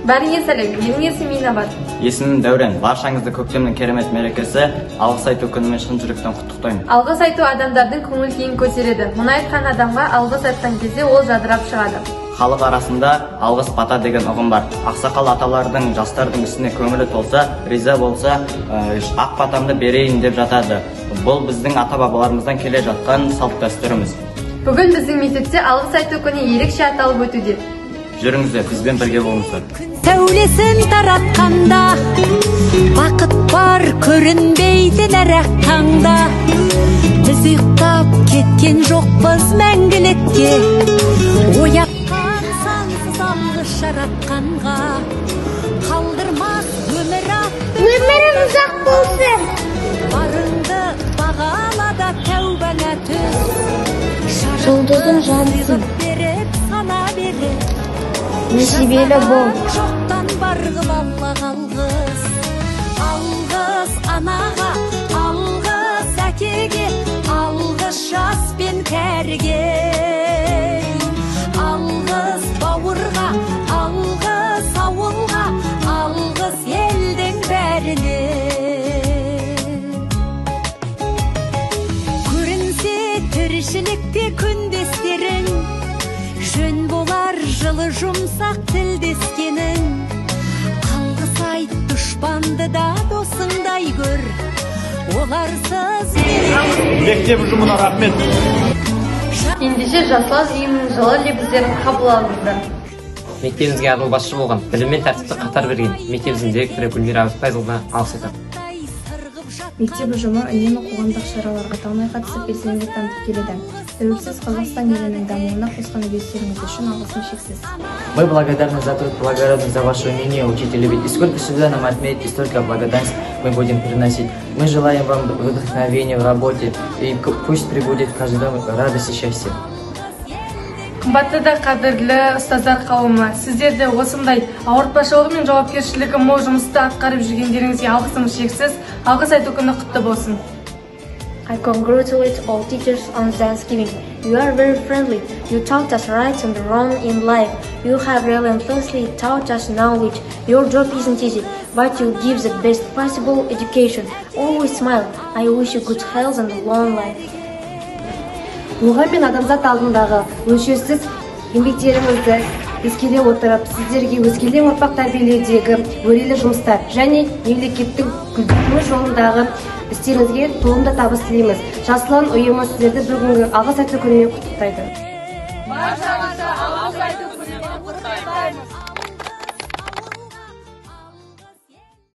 Бәріңе сәлем, менің есімім Инабат. Есімім Дәурен. Баршаңызды көктемнің керемет мерекесі алғыс айту күнімен шын жүректен құттықтаймын. Алғыс айту адамдардың көңіл күйін көтереді. Мұны айтқан адамға алғыс айтқан кезде ол жадырап шығады. Халық арасында алғыс бата деген ұғым бар. Ақсақал аталардың жастардың үстіне көңілі толса, риза болса, ақ батамды берейін деп жатады. Бұл біздің ата-бабаларымыздан келе жатқан салт дәстүріміз. Бүгін біздің мектепте алғыс айту күні ерекше аталып өтуде. Жүріңіздер, бізбен бірге болыңыздар. Сәулесін таратқанда, бақыт бар көрінбейді нәрақ таңда. Біз ұйықтап кеткен жоқпыз мәңгілікке, оятқан сансыз алғыс жаратқанға. Қалдырмас өмірім ұзақ болсын. Барыңды бағалада тәубаңа түс. Жұлдызың жансын. Беріп сана беріп. Несібелі бол. Жоқтан барғыл Аллаға алғыс. Алғыс анаға, алғыс әкеге, алғыс жас пен кәріге. Алғыс бауырға, алғыс ауылға, алғыс елдің бәріне. Көрінсе тіршілікте күндестерің, жөн болар жылы жұмсақ тілдескенің. Алғыс айт дұшпанды да досыңдай көр, оларсыз мектеп ұжымына рахмет. Ендеше жастар ұйымының жылы лебіздерін қабыл алыңыздар. Мектебімізге адал басшы болған, білім мен тәртіпті қатар берген мектебіміздің директоры Гүлмира Абдықайқызына алғыс айтамын. Мектеп ұжымы үнемі қоғамдық шараларға талмай қатысып белсенділік танытып келеді. Тәуелсіз Қазақстан елінің дамуына қосқан үлестеріңіз үшін алғысым шексіз. Мы благодарны за труд, благодарны за ваше умение, учителя. Ведь и сколько всегда нам отметить, и столько благодарность мы будем приносить. Мы желаем вам вдохновения в работе, и пусть прибудет каждый дом радость и счастье. Қымбатты да қадірлі ұстаздар қауымы, сіздерді осындай ауыртпашылығы мен жауапкершілігі мол жұмысты атқарып жүргендеріңізге алғысым шексіз. Алғыс айту күні құтты болсын. I congratulate all teachers on Thanksgiving. You are very friendly. You taught us right and wrong in life. You have relentlessly taught us knowledge. Your job isn't easy, but you give the best possible education. Always smile. I wish you good health and long life. Қоғам мен адамзат алдындағы өлшеусіз еңбектеріңізді ескере отырып, сіздерге өскелең ұрпақ тәрбиелеудегі өрелі жұмыстар және мемлекеттің гүлдену жолындағы істеріңізге толымды табыс тілейміз. Жасылан ұйымы сіздерді бүгінгі алғыс айту күнімен құттықтайды. Баршаңызды алғыс айту күнімен құттықтаймыз.